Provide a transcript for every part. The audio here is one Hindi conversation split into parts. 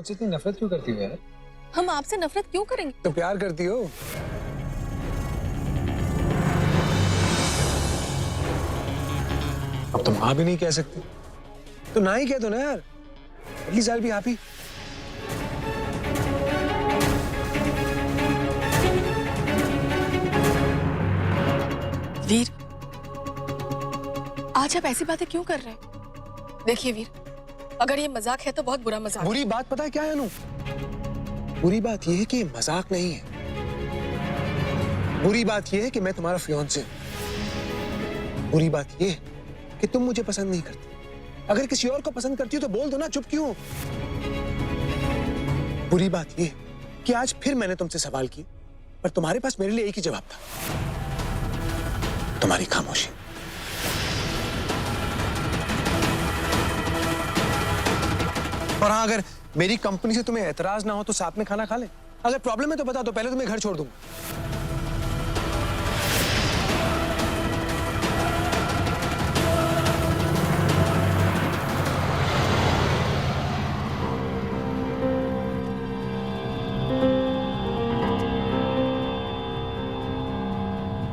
मुझसे इतनी नफरत क्यों करती हो यार? हम आपसे नफरत क्यों करेंगे? तो प्यार करती हो। अब तुम हाँ भी नहीं कह सकती, तो ना ही कह दो ना यार। Please I be happy. Veer, आज आप ऐसी बातें क्यों कर रहे हैं? देखिए वीर, अगर ये मजाक है तो बहुत बुरा मजाक है। बुरी बात पता है क्या है अनु? बुरी बात यह है कि ये मजाक नहीं है। बुरी बात यह है कि मैं तुम्हारा फियांसे हूं। बुरी बात यह है कि तुम मुझे पसंद नहीं करती। अगर किसी और को पसंद करती हो तो बोल दो ना, चुप क्यों? बुरी बात यह है कि आज फिर मैंने तुमसे सवाल किए, पर तुम्हारे पास मेरे लिए एक ही जवाब था, तुम्हारी खामोशी। और हाँ, अगर मेरी कंपनी से तुम्हें एतराज ना हो तो साथ में खाना खा ले। अगर प्रॉब्लम है तो बता दो, पहले तुम्हें घर छोड़ दूंगा।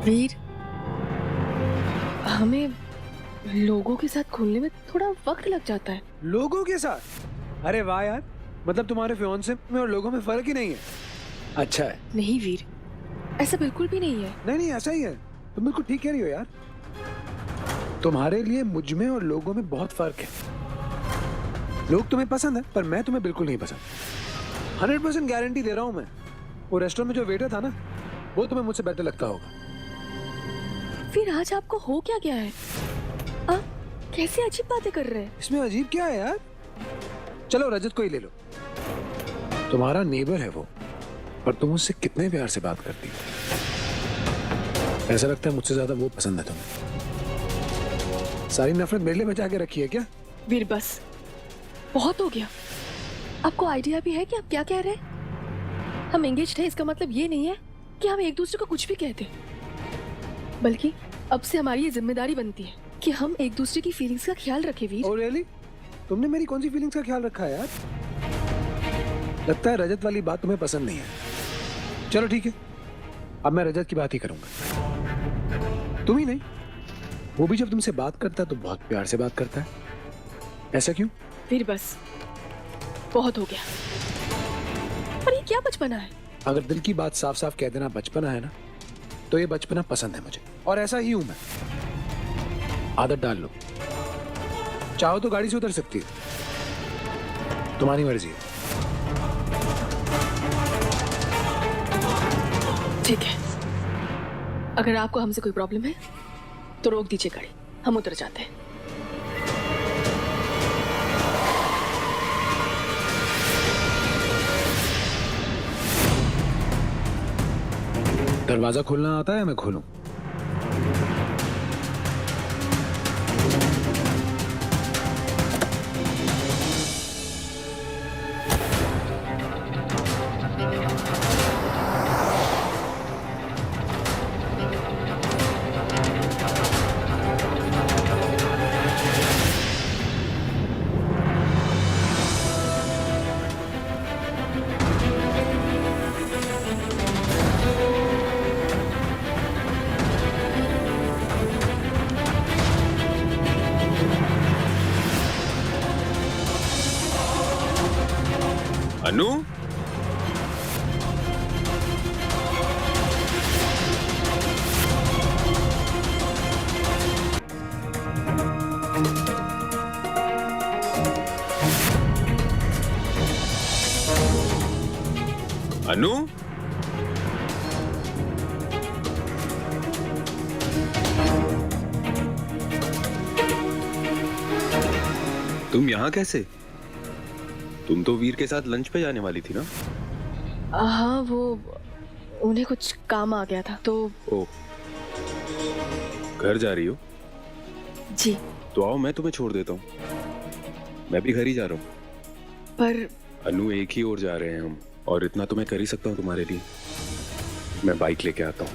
वीर, हमें लोगों के साथ घुलने में थोड़ा वक्त लग जाता है। लोगों के साथ? अरे वाह यार, मतलब तुम्हारे फियांसे में और लोगों में फर्क ही नहीं है। अच्छा है। नहीं वीर, ऐसा बिल्कुल भी नहीं है। नहीं नहीं, ऐसा ही है। तुम बिल्कुल ठीक कह रही हो यार। तुम्हारे लिए मुझ में और लोगों में बहुत फर्क है। लोग तुम्हें पसंद है, पर मैं तुम्हें बिल्कुल नहीं पसंद। 100% गारंटी दे रहा हूं मैं। वो रेस्टोरेंट में जो वेटर था ना, वो तुम्हें मुझसे बेटर लगता होगा। फिर आज आपको हो क्या गया है? आप कैसे अजीब बातें कर रहे हैं? इसमें अजीब क्या है यार? चलो रजत को ही ले लो। तुम्हारा नेबर है वो, पर तुम उससे कितने प्यार से बात करती हो। ऐसा लगता है मुझसे ज्यादा वो पसंद है तुम्हें। सारी नफरत मेरे लिए बचा के रखी है क्या? वीर बस, बहुत हो गया। आपको आइडिया भी है कि आप क्या कह रहे हैं? हम एंगेज्ड हैं, इसका मतलब ये नहीं है कि हम एक दूसरे को कुछ भी कहते, बल्कि अब से हमारी ये जिम्मेदारी बनती है कि हम एक दूसरे की फीलिंग्स का ख्याल रखें। वीर, ओह रियली? तुमने मेरी कौन सी फीलिंग्स का ख्याल रखा है यार? लगता है रजत वाली बात तुम्हें पसंद नहीं है। चलो ठीक है, अब मैं रजत की बात ही करूंगा। तुम ही नहीं, वो भी जब तुमसे बात करता है तो बहुत प्यार से बात करता है। ऐसा क्यों? वीर बस, बहुत हो गया। पर ये क्या बचपना है? अगर दिल की बात साफ साफ कह देना बचपना है ना, तो ये बचपना पसंद है मुझे, और ऐसा ही हूं मैं। आदत डाल लो। चाहो तो गाड़ी से उतर सकती है, तुम्हारी मर्जी है। ठीक है, अगर आपको हमसे कोई प्रॉब्लम है तो रोक दीजिए गाड़ी, हम उतर जाते हैं। दरवाजा खोलना आता है? मैं खोलूं? अनु, अनु, तुम यहाँ कैसे? तुम तो वीर के साथ लंच पे जाने वाली थी ना? हाँ, वो उन्हें कुछ काम आ गया था तो। ओ, घर जा रही हो? जी। तो आओ, मैं तुम्हें छोड़ देता हूँ। मैं भी घर ही जा रहा हूँ। पर अनु, एक ही ओर जा रहे हैं हम, और इतना तो मैं कर ही सकता हूँ तुम्हारे लिए। मैं बाइक लेके आता हूँ।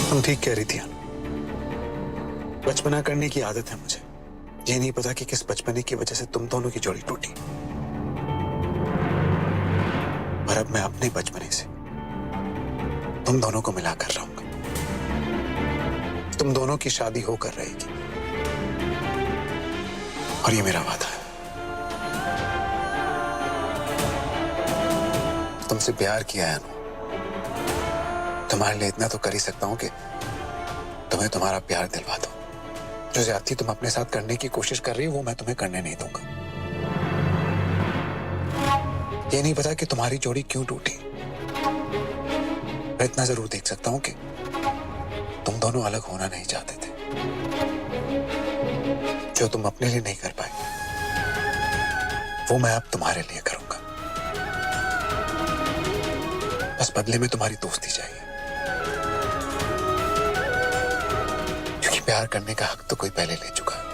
तुम ठीक कह रही थी अनु। बचपना करने की आदत है मुझे। ये नहीं पता कि किस बचपने की वजह से तुम दोनों की जोड़ी टूटी। पर अब मैं अपने बचपने से तुम दोनों को मिलाकर रहूंगा। तुम दोनों की शादी होकर रहेगी और ये मेरा वादा है। तुमसे प्यार किया है अनु। तुम्हारे लिए इतना तो कर ही सकता हूं कि तुम्हें तुम्हारा प्यार दिलवा दूं। जो ज्यादती तुम अपने साथ करने की कोशिश कर रही हो वो मैं तुम्हें करने नहीं दूंगा। ये नहीं पता कि तुम्हारी जोड़ी क्यों टूटी। मैं इतना जरूर देख सकता हूं कि तुम दोनों अलग होना नहीं चाहते थे। जो तुम अपने लिए नहीं कर पाए वो मैं अब तुम्हारे लिए करूंगा। बस बदले में तुम्हारी दोस्ती चाहिए, क्योंकि प्यार करने का हक तो कोई पहले ले चुका है।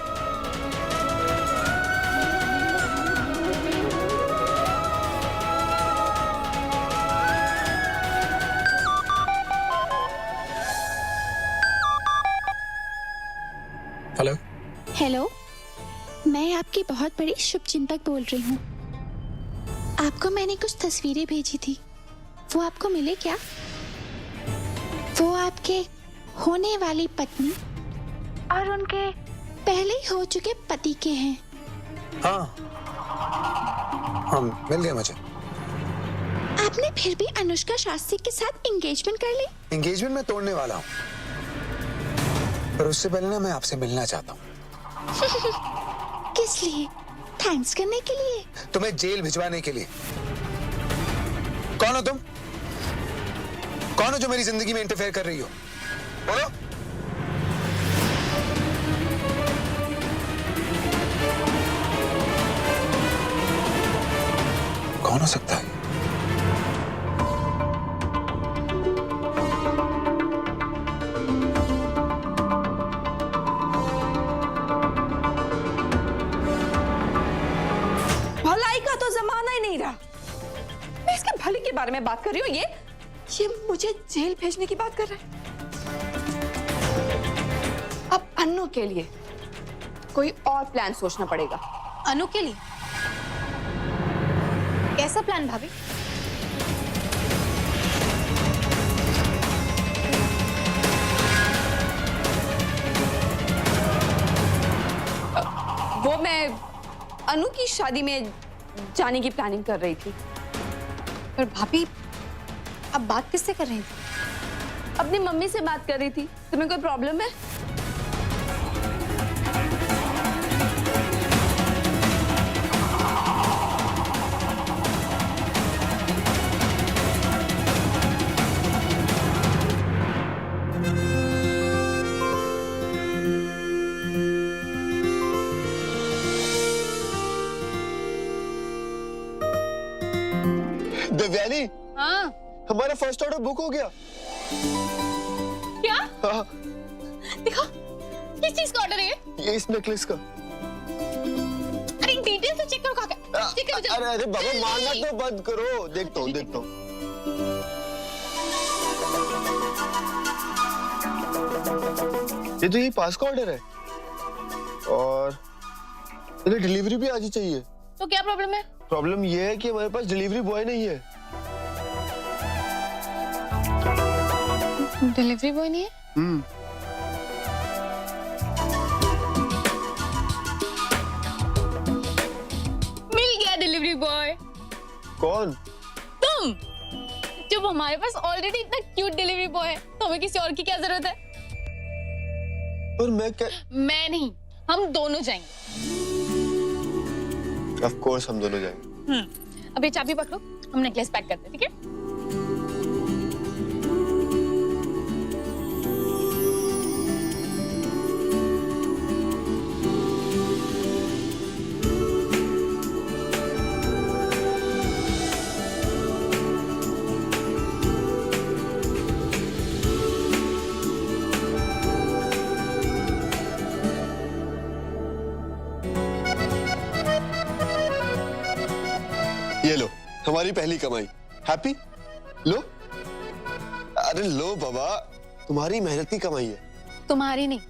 हेलो। हेलो, मैं आपकी बहुत बड़ी शुभचिंतक बोल रही हूँ। आपको मैंने कुछ तस्वीरें भेजी थी, वो आपको मिले क्या? वो आपके होने वाली पत्नी और उनके पहले ही हो चुके पति के हैं। हाँ हाँ, मिल गया मुझे। आपने फिर भी अनुष्का शास्त्री के साथ एंगेजमेंट कर ली? एंगेजमेंट मैं तोड़ने वाला हूँ, पर उससे पहले ना मैं आपसे मिलना चाहता हूँ। किस लिए? थैंक्स करने के लिए? तुम्हें जेल भिजवाने के लिए। कौन हो तुम? कौन हो जो मेरी जिंदगी में इंटरफेयर कर रही हो? बोलो। कौन हो सकता है? भलाई का तो जमाना ही नहीं रहा। मैं इसके भले के बारे में बात कर रही हूँ, ये मुझे जेल भेजने की बात कर रहा है। अब अनु के लिए कोई और प्लान सोचना पड़ेगा। अनु के लिए कैसा प्लान भाभी? वो मैं अनु की शादी में जाने की प्लानिंग कर रही थी। पर भाभी अब बात किससे कर रही थी? अपनी मम्मी से बात कर रही थी। तुम्हें कोई प्रॉब्लम है? देवयानी, हाँ हमारा फर्स्ट ऑर्डर बुक हो गया। क्या? हाँ, दिखा, किस चीज का ऑर्डर है ये? ये इस नेकलेस का। अरे डिटेल से चेक करो काका। चेक करो जल्दी। अरे बाबा, मारना तो बंद करो। देखता हूँ, देखता हूँ। ये तो यही पास का ऑर्डर है और इन्हें डिलीवरी भी आज ही चाहिए। तो क्या प्रॉब्लम है? प्रॉब्लम ये है कि हमारे पास डिलीवरी बॉय नहीं है। डिलीवरी बॉय नहीं है? मिल गया डिलीवरी बॉय। कौन? तुम। जब हमारे पास ऑलरेडी इतना क्यूट डिलीवरी बॉय है तो हमें किसी और की क्या जरूरत है? और मैं क्या? मैं नहीं, हम दोनों जाएंगे। ऑफ कोर्स हम दोनों जाएंगे। अब ये चाबी पकड़ो, हम नेकलेस पैक करते हैं, ठीक है? ये लो, हमारी पहली कमाई। हैप्पी? लो। अरे लो बाबा, तुम्हारी मेहनत की कमाई है। तुम्हारी नहीं,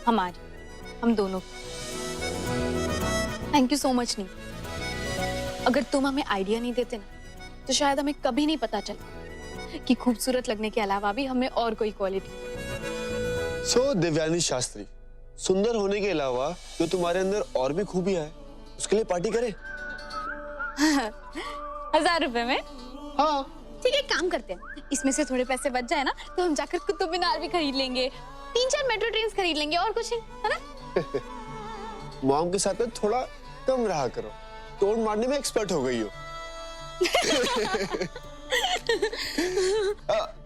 हमारी, हम दोनों। Thank you so much. नहीं, अगर तुम हमें आइडिया नहीं देते ना तो शायद हमें कभी नहीं पता चला कि खूबसूरत लगने के अलावा भी हमें और कोई क्वालिटी। सो दिव्यानी शास्त्री, सुंदर होने के अलावा जो तुम्हारे अंदर और भी खूबियां है उसके लिए पार्टी करें? 1000 रुपए में? हाँ। ठीक है, काम करते हैं, इसमें से थोड़े पैसे बच जाए ना तो हम जाकर कुतुब मीनार भी खरीद लेंगे, 3-4 मेट्रो ट्रेन खरीद लेंगे, और कुछ नहीं, है ना? मॉम के साथ में थोड़ा कम रहा करो, टोन मारने में एक्सपर्ट हो गई हो।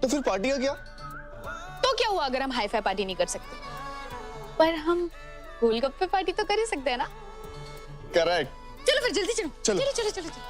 तो फिर पार्टी का क्या? तो क्या हुआ अगर हम हाई फाई पार्टी नहीं कर सकते, पर हम गोलगप्पे पार्टी तो कर ही सकते हैं ना? करेक्ट। चलो फिर जल्दी चलो। चलो। चलो चलो चलो, चलो।